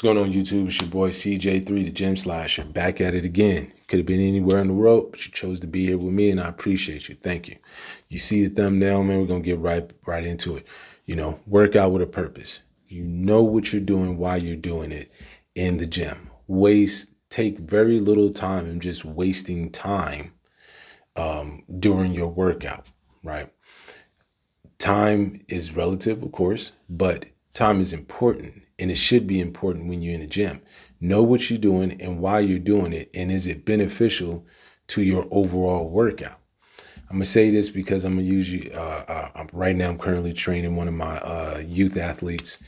What's going on, YouTube? It's your boy CJ3, the Gym Slasher, back at it again. Could have been anywhere in the world, but you chose to be here with me, and I appreciate you. Thank you. You see the thumbnail, man. We're gonna get right into it. Workout with a purpose. You know what you're doing, why you're doing it in the gym. Take very little time and just wasting time during your workout, right? Time is relative, of course, but time is important, and it should be important when you're in the gym. Know what you're doing and why you're doing it, and is it beneficial to your overall workout? I'm gonna say this because I'm gonna use you. Right now, I'm currently training one of my youth athletes.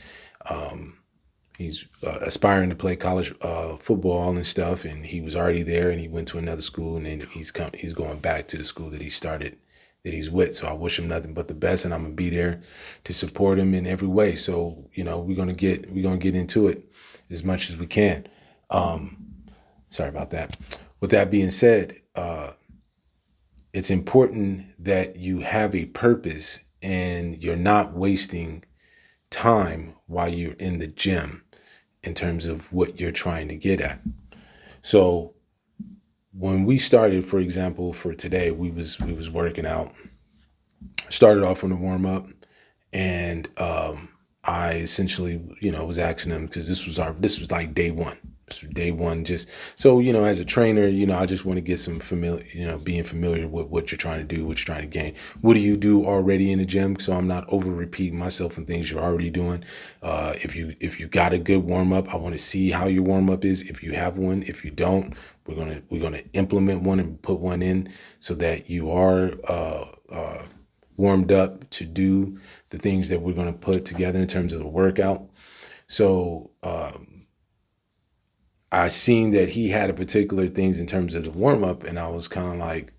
He's aspiring to play college football and stuff, and he was already there, and he went to another school, and then he's going back to the school that he started, that he's with. So I wish him nothing but the best, and I'm gonna be there to support him in every way. So we're gonna get into it as much as we can. Sorry about that. With that being said, it's important that you have a purpose and you're not wasting time while you're in the gym in terms of what you're trying to get at. So when we started, for example, for today, we was working out. Started off on a warm up, and I essentially, was asking them, because this was like day one. This was day one. Just so as a trainer, I just want to get some being familiar with what you're trying to do, what you're trying to gain. What do you do already in the gym? So I'm not over repeating myself and things you're already doing. If you got a good warm up, I want to see how your warm up is. If you have one, if you don't, we're gonna implement one and put one in so that you are warmed up to do the things that we're going to put together in terms of the workout. So I seen that he had a particular things in terms of the warm up, and I was kind of like,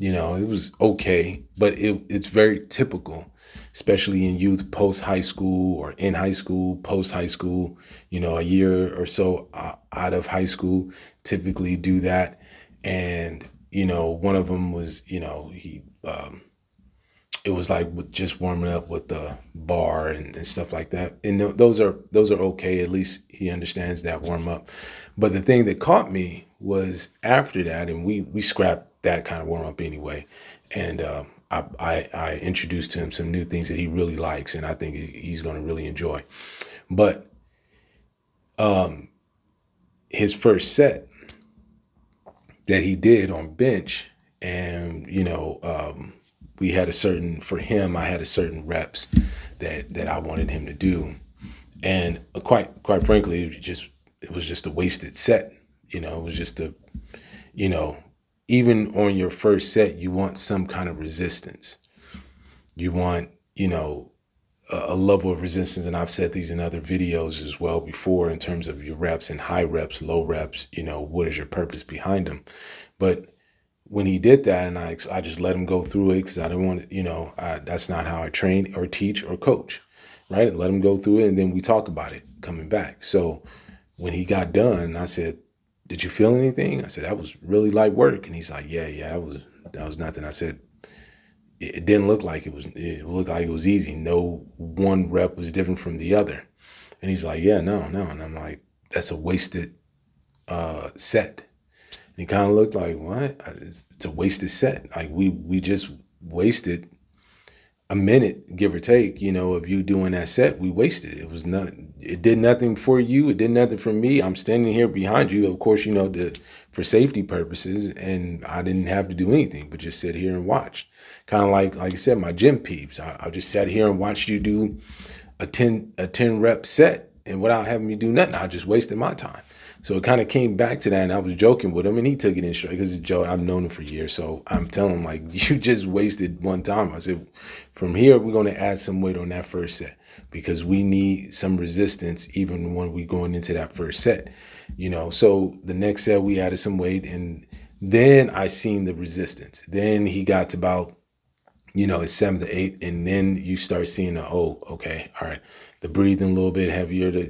it was okay, but it's very typical, especially in youth post high school or in high school, post high school, a year or so out of high school, typically do that. And one of them was, it was like just warming up with the bar and stuff like that. And those are okay. At least he understands that warm up. But the thing that caught me was after that, and we scrapped that kind of warm up anyway. And I introduced to him some new things that he really likes, and I think he's going to really enjoy. But his first set that he did on bench, and we had I had a certain reps that I wanted him to do, and quite frankly, it was just a wasted set. It was just even on your first set, you want some kind of resistance. You want a level of resistance, and I've said these in other videos as well before, in terms of your reps and high reps, low reps, what is your purpose behind them. But when he did that, and I just let him go through it, because I didn't want to, that's not how I train or teach or coach, right? Let him go through it, and then we talk about it coming back. So when he got done, I said, "Did you feel anything?" I said, "That was really light work." And he's like, yeah, that was nothing. I said, it didn't look like it was, it looked like it was easy. No one rep was different from the other. And he's like, yeah, no. And I'm like, that's a wasted set. And he kind of looked like, what? It's a wasted set. Like we just wasted a minute, give or take, of you doing that set. We wasted it. It did nothing for you. It did nothing for me. I'm standing here behind you, of course, for safety purposes, and I didn't have to do anything but just sit here and watch. Kind of like I said, my gym peeps. I just sat here and watched you do a 10 rep set, and without having me do nothing, I just wasted my time. So it kind of came back to that, and I was joking with him, and he took it in straight, because Joe, I've known him for years. So I'm telling him, like, you just wasted one time. I said, from here, we're going to add some weight on that first set, because we need some resistance even when we're going into that first set. So the next set we added some weight, and then I seen the resistance. Then he got to about, it's 7 to 8, and then you start seeing okay, all right, the breathing a little bit heavier, to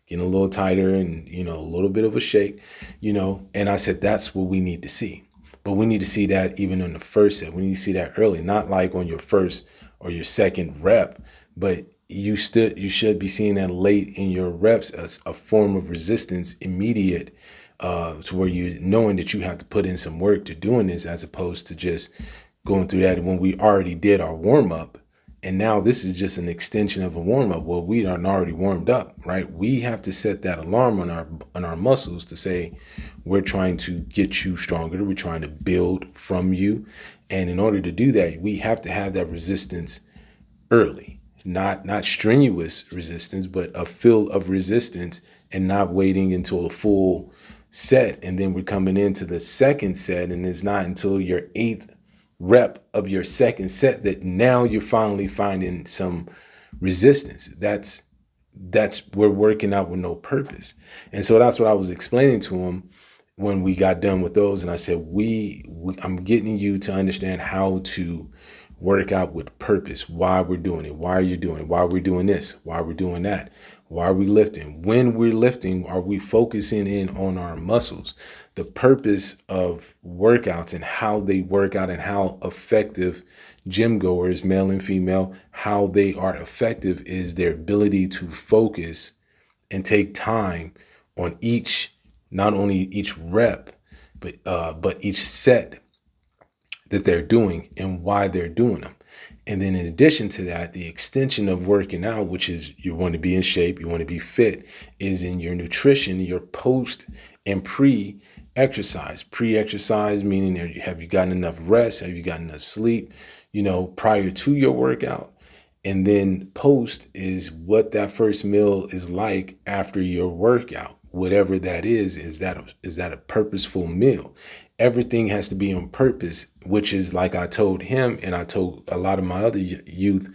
getting a little tighter, and a little bit of a shake, and I said, that's what we need to see. But we need to see that even on the first set. We need to see that early, not like on your first or your second rep, but you should be seeing that late in your reps as a form of resistance, immediate, to where you knowing that you have to put in some work to doing this, as opposed to just going through that when we already did our warm up. And now this is just an extension of a warm up. Well, we are already warmed up, right? We have to set that alarm on our muscles to say, we're trying to get you stronger. We're trying to build from you. And in order to do that, we have to have that resistance early, not strenuous resistance, but a feel of resistance, and not waiting until a full set. And then we're coming into the second set, and it's not until your eighth rep of your second set that now you're finally finding some resistance. That's we're working out with no purpose. And so that's what I was explaining to him when we got done with those. And I said, I'm getting you to understand how to work out with purpose, why we're doing it, why you're doing it, why we're doing this, why we're doing that, why are we lifting. When we're lifting, are we focusing in on our muscles? The purpose of workouts and how they work out, and how effective gym goers, male and female, how they are effective is their ability to focus and take time on not only each rep, but each set that they're doing and why they're doing them. And then in addition to that, the extension of working out, which is you want to be in shape, you want to be fit, is in your nutrition, your post and pre-exercise. Pre-exercise meaning, have you gotten enough rest? Have you gotten enough sleep, prior to your workout? And then post is what that first meal is like after your workout. Whatever that is that a purposeful meal? Everything has to be on purpose, which is, like I told him, and I told a lot of my other youth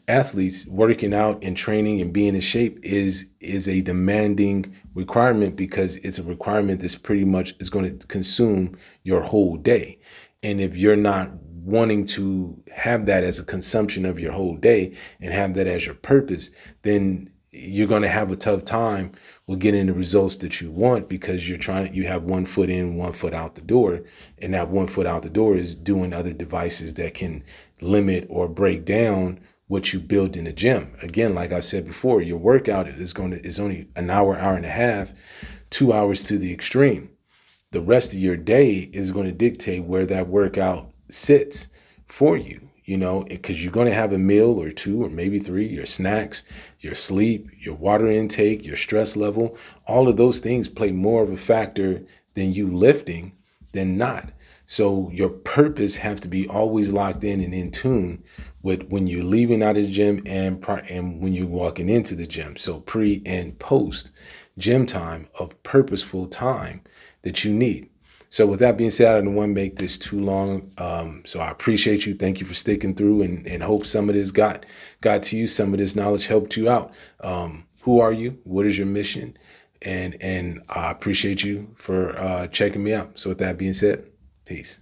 athletes, working out and training and being in shape is a demanding requirement, because it's a requirement that's pretty much is going to consume your whole day. And if you're not wanting to have that as a consumption of your whole day and have that as your purpose, then you're going to have a tough time with getting the results that you want, because you have 1 foot in, 1 foot out the door. And that 1 foot out the door is doing other devices that can limit or break down what you build in the gym. Again, like I've said before, your workout is only an hour, hour and a half, 2 hours to the extreme. The rest of your day is going to dictate where that workout sits for you, because you're going to have a meal or two or maybe three, your snacks, your sleep, your water intake, your stress level. All of those things play more of a factor than you lifting than not. So your purpose have to be always locked in and in tune with when you're leaving out of the gym and when you're walking into the gym. So pre and post gym time of purposeful time that you need. So with that being said, I don't want to make this too long. So I appreciate you. Thank you for sticking through, and hope some of this got to you. Some of this knowledge helped you out. Who are you? What is your mission? And I appreciate you for checking me out. So with that being said, peace.